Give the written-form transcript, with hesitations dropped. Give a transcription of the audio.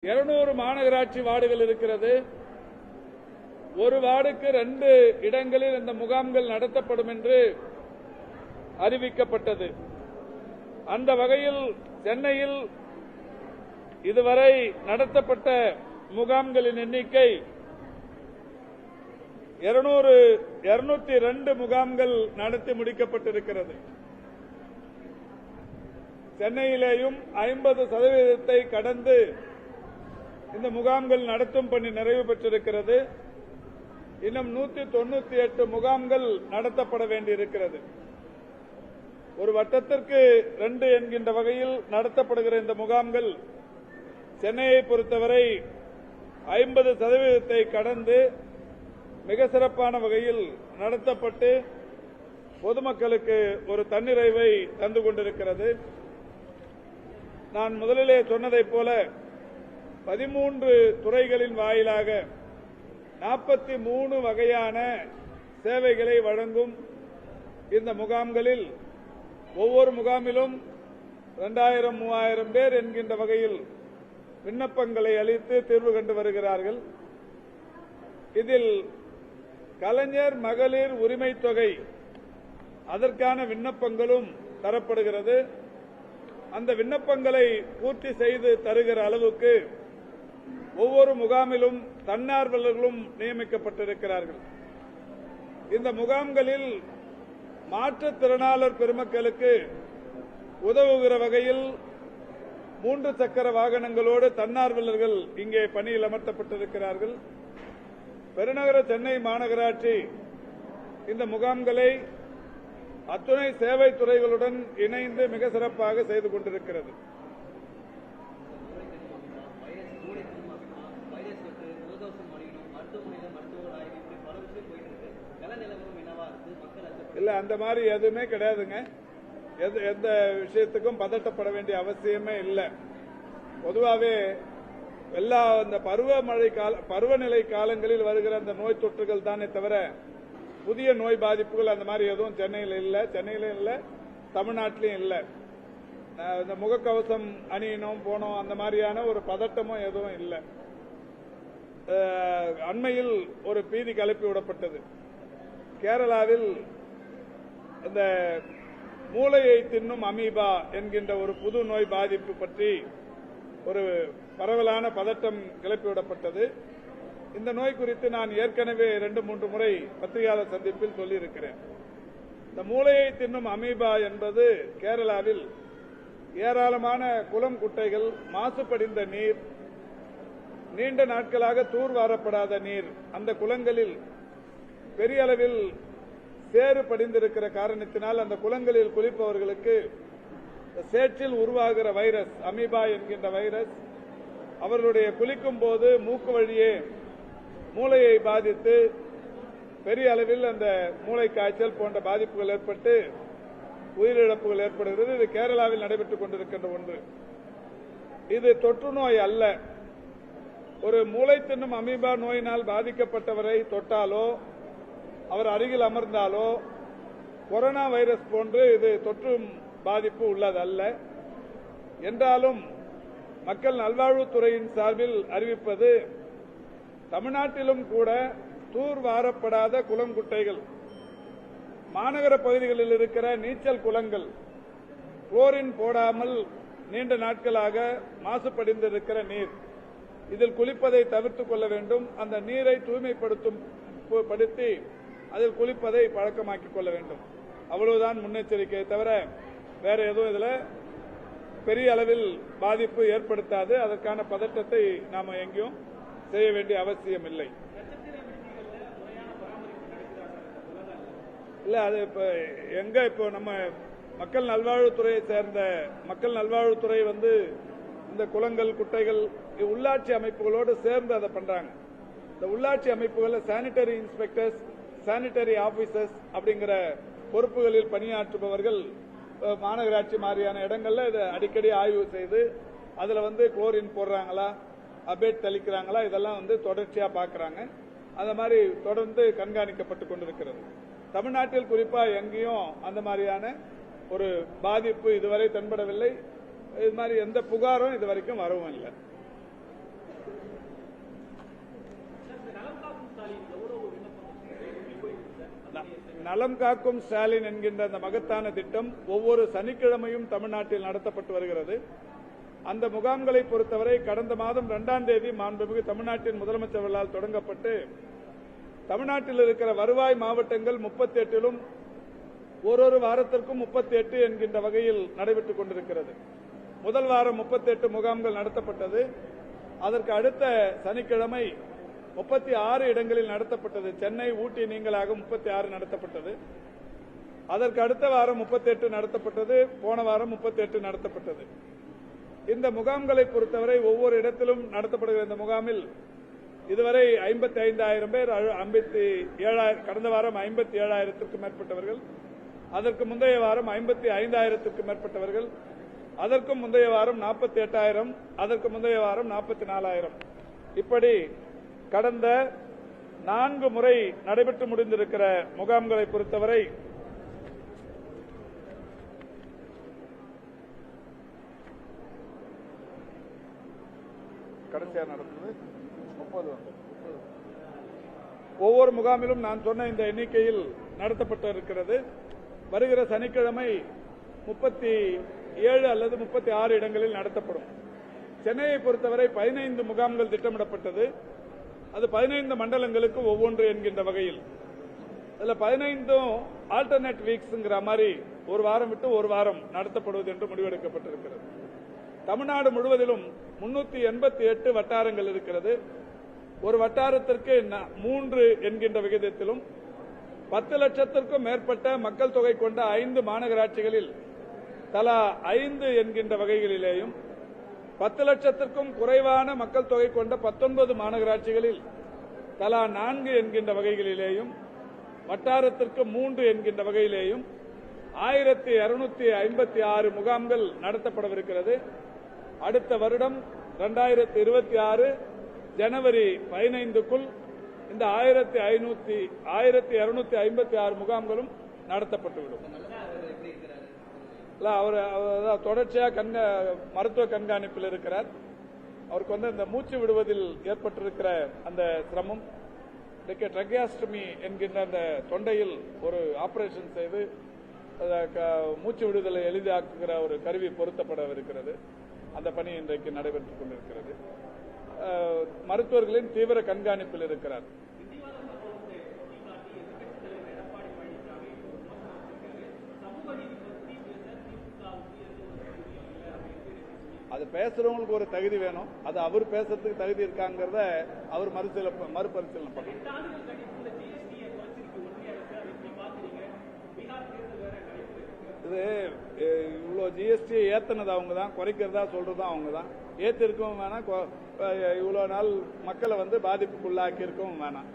200 மாநகராட்சி வார்டுகள் இருக்கிறது. ஒரு வார்டுக்கு 2 இடங்களில் இந்த முகாம்கள் நடத்தப்படும் என்று அறிவிக்கப்பட்டது. அந்த வகையில் சென்னையில் இதுவரை நடத்தப்பட்ட முகாம்களின் எண்ணிக்கை 202 முகாம்கள் நடத்தி முடிக்கப்பட்டிருக்கிறது. சென்னையிலேயும் 50% கடந்து இந்த முகாம்கள் நடத்தும் பணி நிறைவு பெற்றிருக்கிறது. இன்னும் 198 முகாம்கள் நடத்தப்பட வேண்டியிருக்கிறது. ஒரு வட்டத்திற்கு 2 என்கின்ற வகையில் நடத்தப்படுகிற இந்த முகாம்கள் சென்னையை பொறுத்தவரை 50% கடந்து மிக சிறப்பான வகையில் நடத்தப்பட்டு பொதுமக்களுக்கு ஒரு தன்னிறைவை தந்து கொண்டிருக்கிறது. நான் முதலிலே சொன்னதைப் போல 13 துறைகளின் வாயிலாக 43 வகையான சேவைகளை வழங்கும் இந்த முகாம்களில் ஒவ்வொரு முகாமிலும் 2000 3000 பேர் என்கின்ற வகையில் விண்ணப்பங்களை அளித்து தீர்வு கண்டு வருகிறார்கள். இதில் கலைஞர் மகளிர் உரிமை தொகை அதற்கான விண்ணப்பங்களும் தரப்படுகிறது. அந்த விண்ணப்பங்களை பூர்த்தி செய்து தருகிற அளவுக்கு ஒவ்வொரு முகாமிலும் தன்னார்வலர்களும் நியமிக்கப்பட்டிருக்கிறார்கள். இந்த முகாம்களில் மாற்றுத்திறனாளர் பெருமக்களுக்கு உதவுகிற வகையில் 3 சக்கர வாகனங்களோடு தன்னார்வலர்கள் இங்கே பணியில் அமர்த்தப்பட்டிருக்கிறார்கள். பெருநகர சென்னை மாநகராட்சி இந்த முகாம்களை அத்துணை சேவை துறைகளுடன் இணைந்து மிக சிறப்பாக செய்து கொண்டிருக்கிறது. இல்ல, அந்த மாதிரி எதுவுமே கிடையாதுங்க. எந்த விஷயத்துக்கும் பதட்டப்பட வேண்டிய அவசியமே இல்லை. பொதுவாகவே எல்லா இந்த பருவநிலை காலங்களில் வருகிற அந்த நோய் தொற்றுகள் தானே தவிர புதிய நோய் பாதிப்புகள் அந்த மாதிரி எதுவும் சென்னையில் இல்லை. சென்னையிலும் இல்லை, தமிழ்நாட்டிலும் இல்லை. இந்த முகக்கவசம் அணியணும் போனோம் அந்த மாதிரியான ஒரு பதட்டமும் எதுவும் இல்லை. அண்மையில் ஒரு பீதி கிளப்பி விடப்பட்டது. கேரளாவில் இந்த மூளையை தின்னும் அமீபா என்கின்ற ஒரு புது நோய் பாதிப்பு பற்றி ஒரு பரவலான பதட்டம் கிளப்பிவிடப்பட்டது. இந்த நோய் குறித்து நான் ஏற்கனவே 2-3 முறை பத்திரிகையாளர் சந்திப்பில் சொல்லியிருக்கிறேன். இந்த மூளையை தின்னும் அமீபா என்பது கேரளாவில் ஏராளமான குளம் குட்டைகள், மாசுபடிந்த நீர், நீண்ட நாட்களாக தூர்வாரப்படாத நீர், அந்த குளங்களில் பெரிய அளவில் சேறு படிந்திருக்கிற காரணத்தினால் அந்த குளங்களில் குளிப்பவர்களுக்கு சேற்றில் உருவாகிற வைரஸ், அமீபா என்கின்ற வைரஸ், அவர்களுடைய குளிக்கும் போது மூக்கு வழியே மூளையை பாதித்து பெரிய அளவில் அந்த மூளை காய்ச்சல் போன்ற பாதிப்புகள் ஏற்பட்டு உயிரிழப்புகள் ஏற்படுகிறது. இது கேரளாவில் நடைபெற்றுக் கொண்டிருக்கின்ற ஒன்று. இது தொற்று நோய் அல்ல. ஒரு மூளை தின்னும் அமீபா நோயினால் பாதிக்கப்பட்டவரை தொட்டாலோ அவர் அருகில் அமர்ந்தாலோ கொரோனா வைரஸ் போன்று இது தொற்று பாதிப்பு உள்ளதல்ல. என்றாலும் மக்கள் நல்வாழ்வுத்துறையின் சார்பில் அறிவிப்பது, தமிழ்நாட்டிலும் கூட தூர்வாரப்படாத குளம் குட்டைகள், மாநகர பகுதிகளில் இருக்கிற நீச்சல் குளங்கள் குளோரின் போடாமல் நீண்ட நாட்களாக மாசுபடிந்திருக்கிற நீர், இதில் குளிப்பதை தவிர்த்துக் கொள்ள வேண்டும். அந்த நீரை தூய்மைப்படுத்தி அதில் குளிப்பதை பழக்கமாக்கிக் கொள்ள வேண்டும். அவ்வளவுதான் முன்னெச்சரிக்கை தவிர வேற எதுவும் இதுல பெரிய அளவில் பாதிப்பு ஏற்படுத்தாது. அதற்கான பதட்டத்தை நாம எங்கேயும் செய்ய வேண்டிய அவசியம் இல்லை. இல்ல, அது இப்போ நம்ம மக்கள் நல்வாழ்வுத்துறையை சேர்ந்த மக்கள் நல்வாழ்வுத்துறை இந்த குளங்கள் குட்டைகள் உள்ளாட்சி அமைப்புகளோடு சேர்ந்து அதை பண்றாங்க. இந்த உள்ளாட்சி அமைப்புகளில் சானிட்டரி இன்ஸ்பெக்டர்ஸ், சானிட்டரி ஆபீசர்ஸ் அப்படிங்கிற பொறுப்புகளில் பணியாற்றுபவர்கள் மாநகராட்சி மாதிரியான இடங்கள்ல இதை அடிக்கடி ஆய்வு செய்து அதுல குளோரின் போடுறாங்களா, அபேட் தெளிக்கிறாங்களா, இதெல்லாம் தொடர்ச்சியா பார்க்கறாங்க. அந்த மாதிரி தொடர்ந்து கண்காணிக்கப்பட்டுக் கொண்டிருக்கிறது. தமிழ்நாட்டில் குறிப்பா எங்கேயும் அந்த மாதிரியான ஒரு பாதிப்பு இதுவரை தென்படவில்லை. இது மாதிரி எந்த புகாரும் இதுவரைக்கும் வரவும் இல்லை. நலம் காக்கும் ஸ்டாலின் என்கின்ற அந்த மகத்தான திட்டம் ஒவ்வொரு சனிக்கிழமையும் தமிழ்நாட்டில் நடத்தப்பட்டு வருகிறது. அந்த முகாம்களை பொறுத்தவரை கடந்த மாதம் 2ஆம் தேதி மாண்புமிகு தமிழ்நாட்டின் முதலமைச்சர்களால் தொடங்கப்பட்டு தமிழ்நாட்டில் இருக்கிற வருவாய் மாவட்டங்கள் 38லும் ஒரு வாரத்திற்கும் 38 என்கின்ற வகையில் நடைபெற்றுக் கொண்டிருக்கிறது. முதல் வாரம் 38 முகாம்கள் நடத்தப்பட்டது. அதற்கு அடுத்த சனிக்கிழமை 36 இடங்களில் நடத்தப்பட்டது. சென்னை, ஊட்டி நீங்களாக 36 நடத்தப்பட்டது. அதற்கு அடுத்த வாரம் 38 நடத்தப்பட்டது. போன வாரம் 38 நடத்தப்பட்டது. இந்த முகாம்களை பொறுத்தவரை ஒவ்வொரு இடத்திலும் நடத்தப்படுகிற இந்த முகாமில் இதுவரை 55,000 பேர், கடந்த வாரம் 57,000த்திற்கும் மேற்பட்டவர்கள், அதற்கு முந்தைய வாரம் 55,000த்திற்கும் மேற்பட்டவர்கள், அதற்கும் முந்தைய வாரம் 48,000, அதற்கு முந்தைய வாரம் 44,000, இப்படி கடந்த 4 முறை நடைபெற்று முடிந்திருக்கிற முகாம்களை பொறுத்தவரை கடைசியாக நடந்தது 30. ஒவ்வொரு முகாமிலும் நான் சொன்ன இந்த எண்ணிக்கையில் நடத்தப்பட்டிருக்கிறது. வருகிற சனிக்கிழமை 37 அல்லது 36 இடங்களில் நடத்தப்படும். சென்னையை பொறுத்தவரை 15 முகாம்கள் திட்டமிடப்பட்டது. அது 15 மண்டலங்களுக்கு ஒவ்வொன்று என்கின்ற வகையில். அதில் 15 ஆல்டர்னேட் வீக்ஸ்ங்கிற மாதிரி ஒரு வாரம் விட்டு ஒரு வாரம் நடத்தப்படுவது என்று முடிவெடுக்கப்பட்டிருக்கிறது. தமிழ்நாடு முழுவதிலும் 388 வட்டாரங்கள் இருக்கிறது. ஒரு வட்டாரத்திற்கு 3 என்கின்ற விகிதத்திலும் 10 லட்சத்திற்கும் மேற்பட்ட மக்கள் தொகை கொண்ட 5 மாநகராட்சிகளில் தலா 5 என்கின்ற வகைகளிலேயும் 10 லட்சத்திற்கும் குறைவான மக்கள் தொகை கொண்ட 19 மாநகராட்சிகளில் தலா 4 என்கின்ற வகைகளிலேயும் வட்டாரத்திற்கு 3 என்கின்ற வகையிலேயும் 1256 முகாம்கள் நடத்தப்படவிருக்கிறது. அடுத்த வருடம் 2026 ஜனவரி 15க்குள் இந்த 1256 முகாம்களும் நடத்தப்பட்டுவிடும். அவர் தொடர்ச்சியாக மருத்துவ கண்காணிப்பில் இருக்கிறார். அவருக்கு இந்த மூச்சு விடுவதில் ஏற்பட்டிருக்கிற அந்த சிரமம், ட்ரக்கியாஸ்டமி என்கின்ற அந்த தொண்டையில் ஒரு ஆபரேஷன் செய்து மூச்சு விடுதலை எளிதாக்குகிற ஒரு கருவி பொருத்தப்படவிருக்கிறது. அந்த பணி இன்றைக்கு நடைபெற்றுக் கொண்டிருக்கிறது. மருத்துவர்களின் தீவிர கண்காணிப்பில் இருக்கிறார். அது பேசுறவங்களுக்கு ஒரு தகுதி வேணும். அது அவர் பேசுறதுக்கு தகுதி இருக்காங்கிறத அவர் மறுபரிசீலனை பண்ணணும். இது இவ்வளவு ஜிஎஸ்டி ஏத்தனது அவங்க தான், குறைக்கிறதா சொல்றதும் அவங்க தான். ஏத்திருக்கவும் வேணாம், இவ்வளவு நாள் மக்களை பாதிப்புக்குள்ளாக்கி இருக்கவும் வேணாம்.